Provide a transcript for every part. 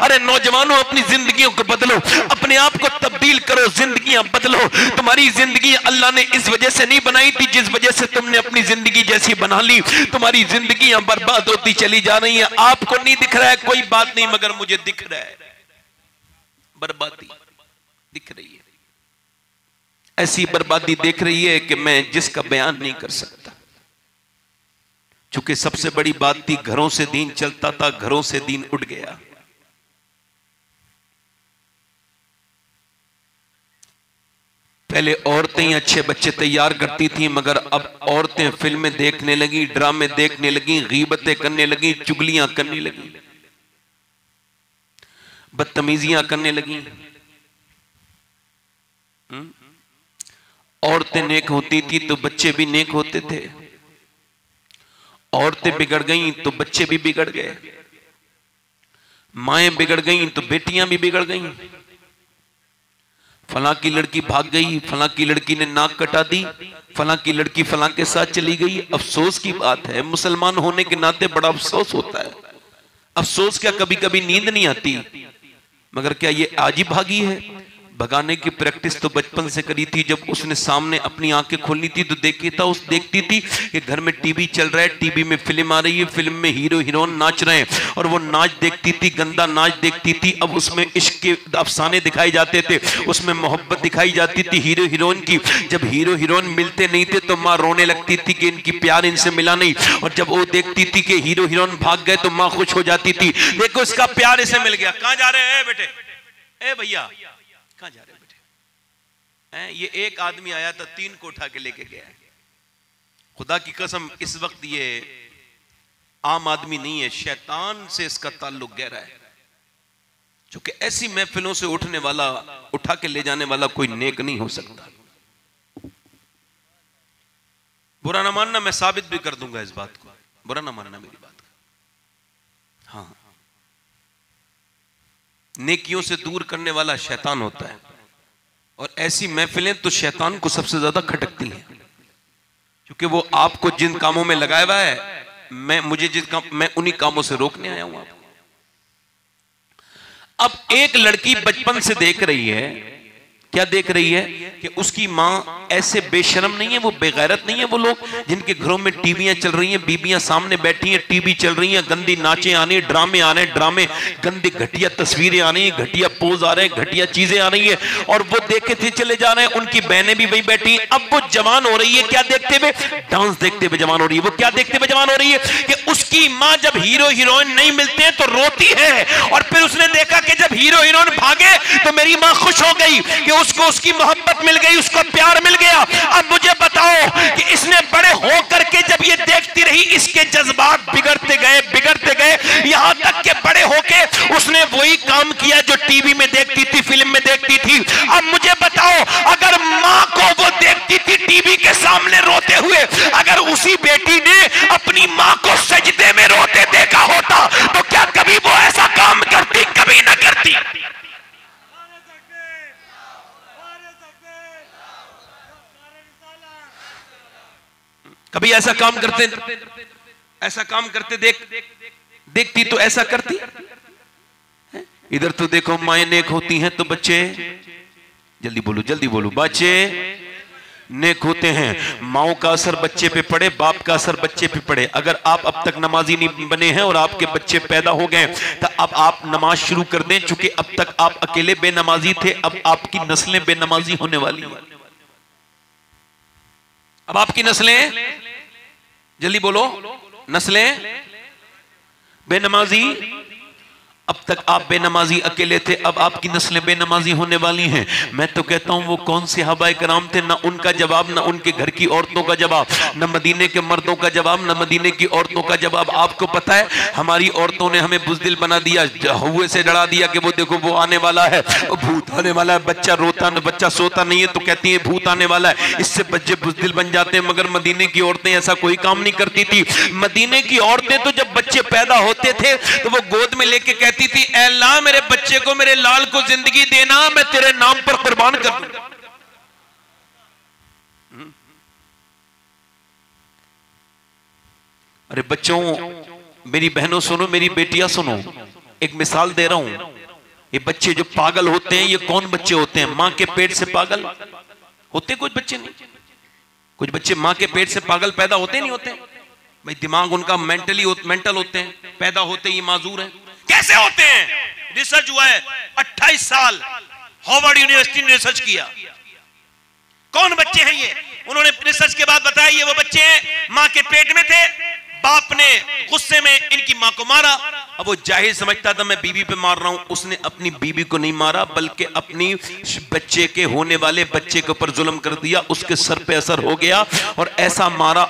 अरे नौजवानों, अपनी जिंदगियों को बदलो, अपने आप को तब्दील करो, जिंदगियां बदलो। तुम्हारी जिंदगी अल्लाह ने इस वजह से नहीं बनाई थी जिस वजह से तुमने अपनी जिंदगी जैसी बना ली। तुम्हारी जिंदगियां बर्बाद होती चली जा रही हैं। आपको नहीं दिख रहा है, कोई बात नहीं, मगर मुझे दिख रहा है, बर्बादी दिख रही है। ऐसी बर्बादी देख रही है कि मैं जिसका बयान नहीं कर सकता। चूंकि सबसे बड़ी बात थी, घरों से दीन चलता था, घरों से दीन उड़ गया। पहले औरतें ही अच्छे बच्चे तैयार करती थी, मगर अब औरतें फिल्में देखने लगी, ड्रामे देखने लगी, गीबतें करने लगी, चुगलियां करने लगी, बदतमीजियां करने लगी। औरतें नेक होती थी तो बच्चे भी नेक होते थे, औरतें बिगड़ गईं तो बच्चे भी बिगड़ गए, माएं बिगड़ गईं तो बेटियां भी बिगड़ गईं। फलां की लड़की भाग गई, फलां की लड़की ने नाक कटा दी, फलां की लड़की फलां के साथ चली गई। अफसोस की बात है, मुसलमान होने के नाते बड़ा अफसोस होता है। अफसोस क्या, कभी कभी नींद नहीं आती, मगर क्या ये आज ही भागी है? भगाने की प्रैक्टिस तो बचपन से करी थी। जब उसने सामने अपनी आंखें खोलनी थी तो देखती थी कि घर में टीवी चल रहा है, टीवी में फिल्म आ रही है, फिल्म में हीरो हीरोइन नाच रहे हैं, और वो नाच देखती थी, गंदा नाच देखती थी। अब उसमें इश्क के अफसाने दिखाए जाते थे, उसमें मोहब्बत दिखाई जाती थी हीरो हीरोइन की। जब हीरो हीरोइन मिलते नहीं थे तो माँ रोने लगती थी कि इनकी प्यार इनसे मिला नहीं, और जब वो देखती थी कि हीरो हीरोइन भाग गए तो माँ खुश हो जाती थी, देखो इसका प्यार इसे मिल गया। कहां जा रहे हैं बेटे? ए भैया कहां जा रहे बेटे? ये एक आदमी आया था, 3 को उठा के लेके गया। खुदा की कसम, इस वक्त ये आम आदमी नहीं है, शैतान से इसका ताल्लुक गहरा है। क्योंकि ऐसी महफिलों से उठने वाला, उठा के ले जाने वाला कोई नेक नहीं हो सकता। बुरा ना मानना, मैं साबित भी कर दूंगा इस बात को, बुरा ना मानना मेरी बात का। हाँ, नेकियों से दूर करने वाला शैतान होता है, और ऐसी महफिलें तो शैतान को सबसे ज्यादा खटकती हैं, क्योंकि वो आपको जिन कामों में लगाया हुआ है, मैं उन्हीं कामों से रोकने आया हूं आपको। अब एक लड़की बचपन से देख रही है, क्या देख रही है कि उसकी माँ ऐसे बेशर्म नहीं है, वो बेगैरत नहीं है। वो लोग जिनके घरों में टीवियां चल रही हैं, बीबियां सामने बैठी हैं, टीवी चल रही हैं, गंदी नाचे आ रही हैं, ड्रामे आ रहे हैं, ड्रामे गंदी घटिया तस्वीरें आ रही हैं, घटिया पोज आ रहे हैं, घटिया चीजें आ रही हैं, और वो देखे थे चले जा रहे हैं। उनकी बहनें भी वही बैठी हैं। अब वो जवान हो रही है, क्या देखते हुए? डांस देखते हुए जवान हो रही है। वो क्या देखते हुए जवान हो रही है कि उसकी माँ जब हीरो हीरोइन नहीं मिलते हैं तो रोती है, और फिर उसने देखा कि जब हीरो हीरोइन भागे तो मेरी माँ खुश हो गई कि उसको उसकी मोहब्बत मिल गई, उसको प्यार मिल गया। अब मुझे बताओ कि इसने बड़े हो करके जब ये देखती रही, इसके जज्बात बिगड़ते गए, यहां तक कि बड़े होके उसने वही काम किया जो टीवी में देखती थी, फिल्म में देखती थी। अब मुझे बताओ, अगर मां को वो देखती थी टीवी के सामने रोते हुए, अगर उसी बेटी ने अपनी मां को सजदे में रोते देखा होता तो क्या कभी वो ऐसा काम करती? कभी ना करती। कभी ऐसा काम करते देखती तो ऐसा करती? इधर तो देखो, माएं नेक होती हैं तो बच्चे, जल्दी बोलो, बच्चे नेक होते हैं। माओ का असर बच्चे पे पड़े, बाप का असर बच्चे पे पड़े। अगर आप अब तक नमाजी नहीं बने हैं और आपके बच्चे पैदा हो गए तो अब आप नमाज शुरू कर दें, चूंकि अब तक आप अकेले बेनमाजी थे, अब आपकी नस्लें बेनमाजी होने वाली हैं। अब आपकी नस्लें, जल्दी बोलो, नस्लें बेनमाजी। अब तक आप बेनमाजी अकेले थे, अब आपकी नस्लें बेनमाजी होने वाली हैं। मैं तो कहता हूं वो कौन से सहाबाए कराम थे, ना उनका जवाब, ना उनके घर की औरतों का जवाब, ना मदीने के मर्दों का जवाब, ना मदीने की औरतों का जवाब। आपको पता है हमारी औरतों ने हमें बुज़दिल बना दिया, हुए से डरा दिया कि वो देखो वो आने वाला है, भूत आने वाला है। बच्चा सोता नहीं है तो कहती है भूत आने वाला है, इससे बच्चे बुज़दिल बन जाते हैं। मगर मदीने की औरतें ऐसा कोई काम नहीं करती थी। मदीने की औरतें तो जब बच्चे पैदा होते थे तो वो गोद में लेके कहती थी, ऐ अल्लाह मेरे बच्चे को, मेरे लाल को जिंदगी देना, मैं तेरे नाम पर कुर्बान कर दूंगा। अरे बच्चों, मेरी बहनों सुनो, मेरी बेटियां सुनो, एक मिसाल दे रहा हूं, ये बच्चे जो पागल होते हैं, ये कौन बच्चे होते हैं? मां के पेट से पागल होते कुछ बच्चे नहीं। कुछ बच्चे मां के पेट से पागल पैदा होते नहीं होते भाई, दिमाग उनका मेंटल होते हैं, पैदा होते ही माजूर है। कैसे होते हैं? रिसर्च हुआ है, 28 साल हार्वर्ड यूनिवर्सिटी ने रिसर्च किया। कौन बच्चे हैं ये? उन्होंने रिसर्च के बाद बताया ये वो बच्चे हैं, मां के पेट में थे, बाप ने गुस्से में इनकी मां को मारा। अब वो जाहिर समझता था मैं बीवी पे मार रहा हूं, उसने अपनी बीवी को नहीं मारा बल्कि अपनी बच्चे के होने वाले बच्चे के ऊपर जुल्म कर दिया, उसके सर पे असर हो गया और ऐसा मारा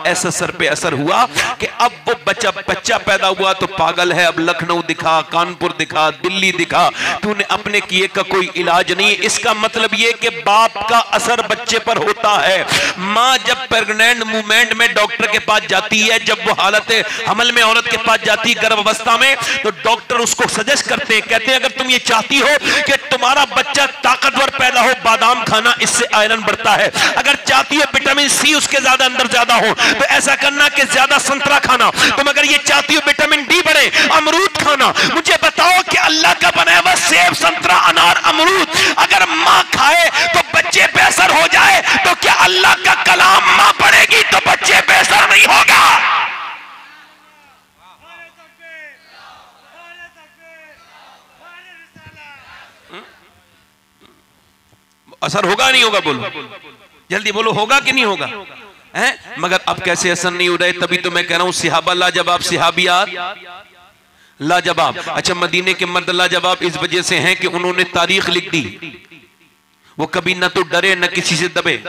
ऐसा सर पे असर हुआ कि अब वो बच्चा पैदा हुआ तो पागल है। अब लखनऊ दिखा, कानपुर दिखा, दिल्ली दिखा, तूने अपने किए का कोई इलाज नहीं। इसका मतलब ये कि बाप का असर बच्चे पर होता है। मां जब प्रेग्नेंट मूवमेंट में डॉक्टर के पास जाती है, जब वो हालत हमल में औरत के पास जाती है अवस्था में, तो डॉक्टर उसको सजेस्ट करते हैं, कहते हैं अगर तुम ये चाहती हो कि तुम्हारा बच्चा ताकतवर पैदा हो, बादाम खाना, इससे आयरन बढ़ता है। अगर चाहती हो विटामिन सी उसके अंदर ज्यादा हो तो ऐसा करना कि ज्यादा संतरा खाना। तुम अगर ये चाहती हो विटामिन डी बढ़े, अमरूद खाना। मुझे बताओ कि अल्लाह का बनाया हुआ सेब, संतरा, अनार, अमरूद अगर मां खाए तो बच्चे पे असर हो जाए, तो क्या अल्लाह का कलाम मां पढ़ेगी तो बच्चे पे असर नहीं होगा? असर होगा नहीं होगा? बोलो जल्दी बोलो, होगा कि नहीं होगा? हैं? मगर अब कैसे असर नहीं हो रहे? तभी तो मैं कह रहा हूं सिहाबा लाजवाब, सिहाबियात लाजवाब। अच्छा, मदीने के मर्द लाजवाब इस वजह से हैं कि उन्होंने तारीख लिख दी। वो कभी न तो डरे न किसी से दबे।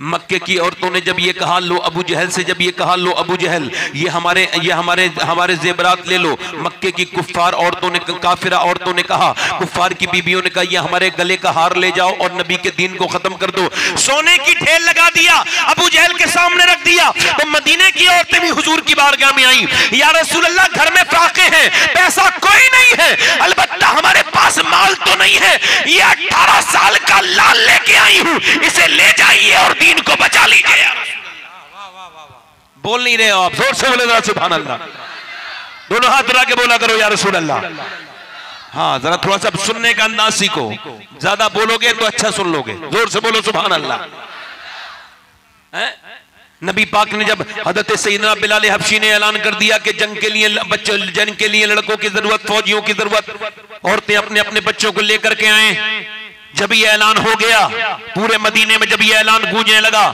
मक्के की औरतों ने जब ये कहा लो अबू जहल से, जब ये कहा लो अबू जहल ये हमारे जेबरात ले लो। मक्के की कुफ्फार औरतों ने, काफिरा औरतों ने कहा, कुफ्फार की बीबियों ने कहा ये हमारे गले का हार ले जाओ और नबी के दीन को खत्म कर दो। सोने की ढेर लगा दिया, अबू जहल के सामने रख दिया। तो मदीने की औरतें भी हुजूर की बारगाह में आई, या रसूल अल्लाह घर में फाके हैं, पैसा कोई नहीं है, अलबत्ता हमारे पास माल तो नहीं है, ये 18 साल का लाल लेके आई हूं, इसे ले जाइए और को बचा लीजिए। बोल नहीं रहे हो आप? जोर से बोले जरा सुभान अल्लाह। दोनों हाथ उठा के बोला करो या रसूल अल्लाह। हाँ, जरा थोड़ा सा सुनने का अंदाज सीखो, ज्यादा बोलोगे तो अच्छा सुन लोगे। जोर से बोलो सुभान अल्लाह। नबी पाक ने जब हजरत सैयदना बिलाल हबशी ने ऐलान कर दिया कि जंग के लिए बच्चों, जंग के लिए लड़कों की जरूरत, फौजियों की जरूरत, औरतें अपने अपने बच्चों को लेकर के आए। जब ये ऐलान हो गया पूरे मदीने में, जब ये ऐलान गूंजने लगा,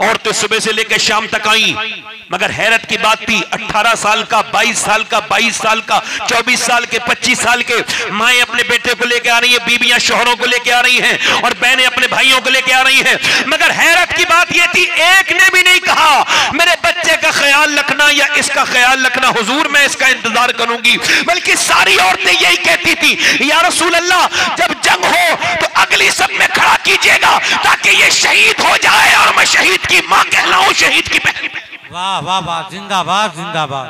औरतें सुबह से लेकर शाम तक आई। मगर हैरत की बात थी, 18 साल का, 22 साल का, 22 साल का, 24 साल के, 25 साल के माएं अपने बेटे को लेकर आ रही है, बीबियां शोहरों को लेकर आ रही हैं और बहनें अपने भाइयों को लेकर आ रही हैं। मगर हैरत की बात यह थी, एक ने भी नहीं कहा मेरे बच्चे का ख्याल रखना या इसका ख्याल रखना हुजूर, मैं इसका इंतजार करूंगी। बल्कि सारी औरतें यही कहती थी, या रसूल अल्लाह जब जंग हो तो अगली सब में खड़ा कीजिएगा ताकि ये शहीद हो जाए और मैं शहीद की मां कहलाऊं, शहीद की बहन। वाह वाह वाह, जिंदाबाद जिंदाबाद।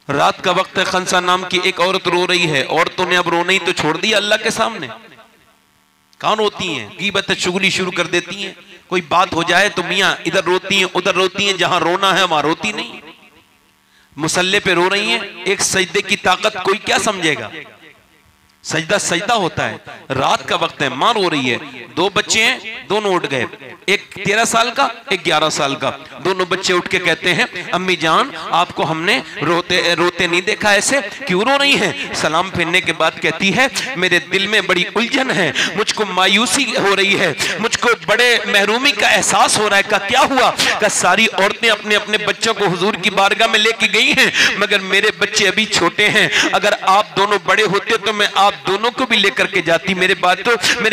रात का वक्त है, खंसा नाम की एक औरत रो रही है। औरतों ने अब रोना ही तो छोड़ दिया अल्लाह के सामने। कौन होती हैं? गीबत चुगली शुरू कर देती हैं। कोई बात हो जाए तो मियां इधर रोती हैं उधर रोती हैं, जहां रोना है वहां रोती नहीं। मुसल्ले पे रो रही हैं, एक सजदे की ताकत कोई क्या समझेगा? सजदा सजदा होता है। रात का वक्त है, मां रो रही है, 2 बच्चे हैं, दोनों उठ गए, एक 13 साल का, एक 11 साल का। दोनों बच्चे उठ के कहते हैं अम्मी जान आपको हमने रोते नहीं देखा, ऐसे क्यों रो रही हैं? सलाम फेरने के बाद कहती है मेरे दिल में बड़ी उलझन है, मुझको मायूसी हो रही है, मुझको बड़े महरूमी का एहसास हो रहा है। का क्या हुआ? का सारी औरतें अपने अपने बच्चों को हुजूर की बारगाह में लेके गई हैं, मगर मेरे बच्चे अभी छोटे हैं। अगर आप दोनों बड़े होते तो मैं आप दोनों को भी लेकर के जाती, मेरे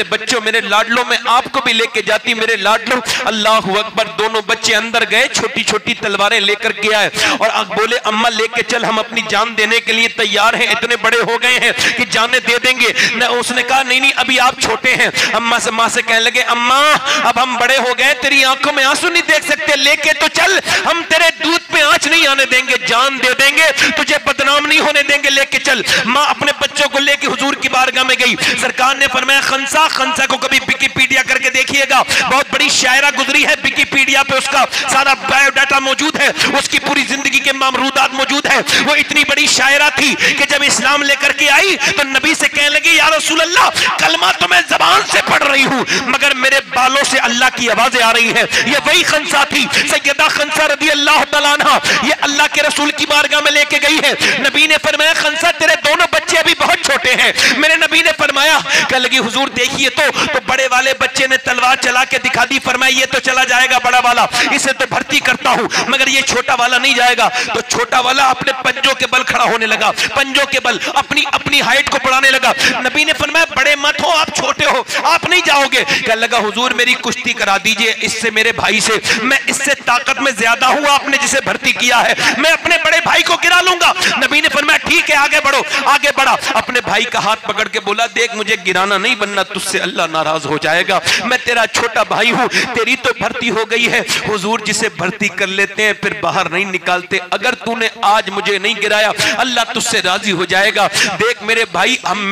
बच्चों, मेरे लाडलों में आपको भी लेके जाती, मेरे लाडलों। अल्लाह अकबर। दोनों बच्चे अंदर गए, छोटी छोटी तलवारें लेकर के आए और अब बोले अम्मा लेके चल, हम अपनी जान देने के लिए तैयार हैं, इतने बड़े हो गए हैं कि जाने दे देंगे। उसने कहा नहीं नहीं अभी आप छोटे हैं। अम्मा से, मां से कहने लगे अम्मा अब हम बड़े हो गए, तेरी आंखों में आंसू नहीं देख सकते, लेके तो चल, हम तेरे दूध पे आंच नहीं आने देंगे, जान दे देंगे, तुझे बदनाम नहीं होने देंगे, लेके चल। मां अपने बच्चों को लेके हुजूर हुजूर की बारगाह में गई। सरकार ने फरमाया खंसा, खंसा को कभी विकिपीडिया करके देखिएगा, बहुत बड़ी शायरा गुजरी है, विकिपीडिया पे उसका सारा बायोडाटा मौजूद है, उसकी पूरी जिंदगी के मामरूदात मौजूद है। वो इतनी बड़ी शायरा थी कि जब इस्लाम लेकर के आई तो नबी से कहने लगी, या रसूल अल्लाह, कलमा तो मैं जबान से पढ़ रही हूं मगर मेरे बालों से अल्लाह की आवाजें आ रही हैं। ये वही खंसा थी, सैयदा खंसा रदी अल्लाह तआला अन्हा, ये अल्लाह के रसूल की बारगाह में लेके गई है। नबी ने फरमाया, खंसा तेरे दोनों बच्चे अभी बहुत छोटे हैं। मेरे नबी ने फरमाया, कह लगी हुजूर देखिए तो बड़े वाले बच्चे ने तलवार चला के दिखा दी, फरमाया ये तो चला जाएगा बड़ा वाला, इसे तो भर्ती करता हूं मगर ये छोटा वाला नहीं जाएगा। तो छोटा वाला अपने पंजों के बल खड़ा होने लगा, पंजों के बल अपनी अपनी हाइट को बढ़ाने लगा। नबी ने फरमाया, बड़े मत हो, आप छोटे हो, आप नहीं जाओगे। कह लगा हुजूर मेरी कुश्ती करा दीजिए इससे, मेरे भाई से, मैं इससे ताकत में ज्यादा हूं, आपने जिसे भर्ती किया है, मैं अपने बड़े भाई को गिरा लूंगा। नबी ने फरमाया ठीक है आगे बढ़ो, आगे बढ़ा, अपने भाई का हाथ पकड़ के बोला, देख मुझे गिराना नहीं, बनना तुझसे अल्लाह नाराज हो जाएगा, मैं तेरा छोटा भाई हूं, तेरी तो भर्ती हो गई है। हुजूर जिसे भर्ती कर लेते हैं फिर बाहर नहीं निकालते, अगर तूने आज मुझे नहीं गिराया अल्लाह तुझसे राजी हो जाएगा। देख मेरे भाई, हम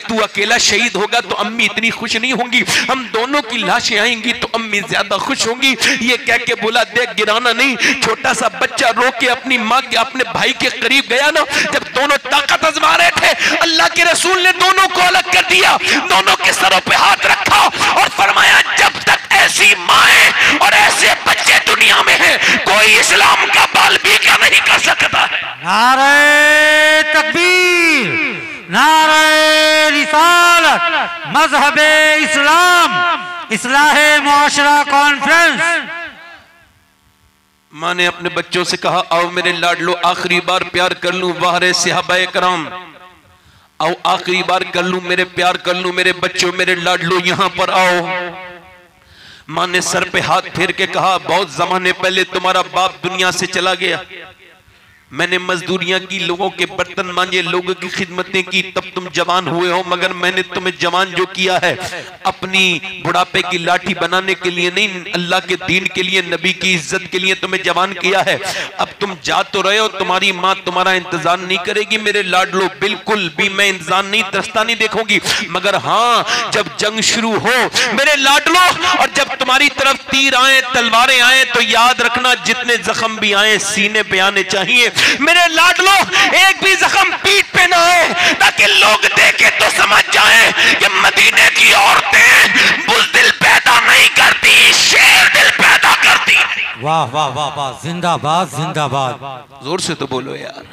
तू अकेला शहीद होगा तो अम्मी इतनी खुश नहीं होंगी, हम दोनों की लाशें आएंगी तो अम्मी ज्यादा खुश होंगी। ये कह के बोला, देख गिराना नहीं। छोटा सा बच्चा रो के अपनी माँ के अपने भाई के करीब गया ना, जब दोनों ताकत आजमा रहे थे, अल्लाह के रसूल ने दोनों को अलग कर दिया, दोनों के सरों पे हाथ रखा और फरमाया, जब तक ऐसी माएं और ऐसे बच्चे दुनिया में हैं, कोई इस्लाम का बाल बीका नहीं कर सकता है। नारे तकबीर, नारे रिसालत, मजहबे इस्लाम, इस्लाहे मुआशरा कॉन्फ्रेंस। माँ ने अपने बच्चों से कहा, आओ मेरे लाडलो आखिरी बार प्यार कर लूं, वाहरे सहाबाए कराम, आओ आखिरी बार कर लूं, मेरे प्यार कर लूं, मेरे बच्चों, मेरे लाडलो यहां पर आओ। माँ ने सर पे हाथ फेर के कहा, बहुत जमाने पहले तुम्हारा बाप दुनिया से चला गया, मैंने मजदूरियां की, लोगों के बर्तन मांजे, लोगों की खिदमतें की, तब तुम जवान हुए हो, मगर मैंने तुम्हें जवान जो किया है अपनी बुढ़ापे की लाठी बनाने के लिए नहीं, अल्लाह के दीन के लिए, नबी की इज्जत के लिए तुम्हें जवान किया है। अब तुम जा तो रहे हो, तुम्हारी माँ तुम्हारा इंतजार नहीं करेगी मेरे लाडलो, बिल्कुल भी मैं इंतजार नहीं, तरसता नहीं देखूंगी, मगर हाँ जब जंग शुरू हो मेरे लाडलो और जब तुम्हारी तरफ तीर आए, तलवारें आए, तो याद रखना जितने जख्म भी आए सीने पे आने चाहिए मेरे लाडलो, एक भी जख्म पीठ पे ना आए, ताकि लोग देखे तो समझ जाएं कि मदीने की औरतें बुज़दिल पैदा नहीं करती, शेर दिल पैदा करती। वाह वाह वाह वाह, जिंदाबाद जिंदाबाद, जोर से तो बोलो यार,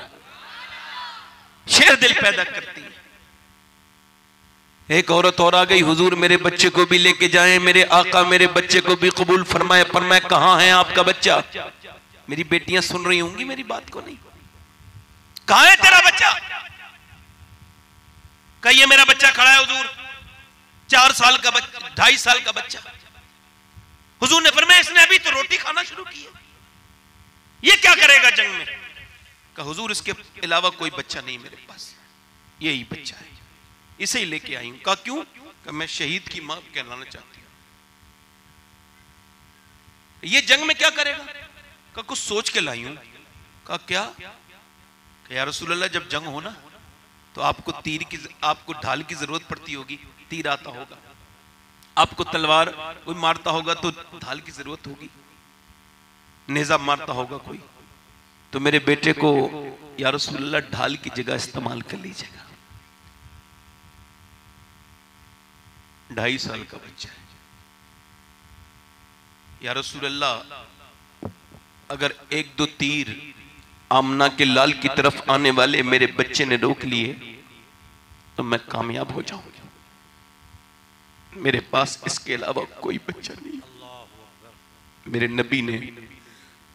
शेर दिल पैदा करती। एक औरत और आ गई, हुजूर मेरे बच्चे को भी लेके जाएं, मेरे आका मेरे बच्चे को भी कबूल फरमाए। फरमाए, कहां है आपका बच्चा? मेरी बेटियां सुन रही होंगी मेरी बात को, नहीं, कहां है तेरा बच्चा? कहिए मेरा बच्चा खड़ा है हुजूर, 4 साल का बच्चा, 2.5 साल का बच्चा। हुजूर ने फरमाया, इसने अभी तो रोटी खाना शुरू की है, ये क्या करेगा जंग में? कहा हुजूर इसके अलावा कोई बच्चा नहीं मेरे पास, यही बच्चा है, इसे ही लेके आई हूं। कहा क्यों? कहा मैं शहीद की मां कहलाना चाहती हूं। ये जंग में क्या करेगा? कहा कुछ सोच के लाई हूं। कहा क्या? या रसूल अल्लाह, जब जंग हो ना तो आपको आपको ढाल की जरूरत पड़ती होगी, तीर आता होगा, आपको तलवार कोई मारता होगा तो ढाल की जरूरत होगी, नेजा मारता होगा कोई, तो मेरे बेटे को या रसूल अल्लाह ढाल की जगह इस्तेमाल कर लीजिएगा। 2.5 साल का बच्चा है। या रसूल अल्लाह, अगर 1-2 तीर आमना के लाल की तरफ आने वाले मेरे बच्चे ने रोक लिए तो मैं कामयाब हो जाऊंगा, मेरे पास इसके अलावा कोई बच्चा नहीं। मेरे नबी ने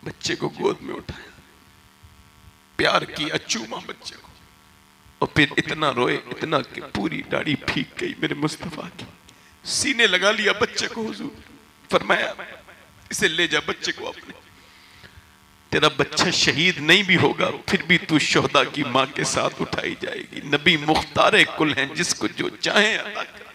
बच्चे को गोद में उठाया, प्यार किया, चूमा बच्चे को, और फिर इतना रोए, इतना कि पूरी दाढ़ी भीग गई मेरे मुस्तफा की, सीने लगा लिया बच्चे को। हुजूर फरमाया, इसे ले जा बच्चे को अपने, तेरा बच्चा शहीद नहीं भी होगा फिर भी तू शोहदा की मां के साथ उठाई जाएगी। नबी मुख्तार कुल हैं, जिसको जो चाहे अता कर।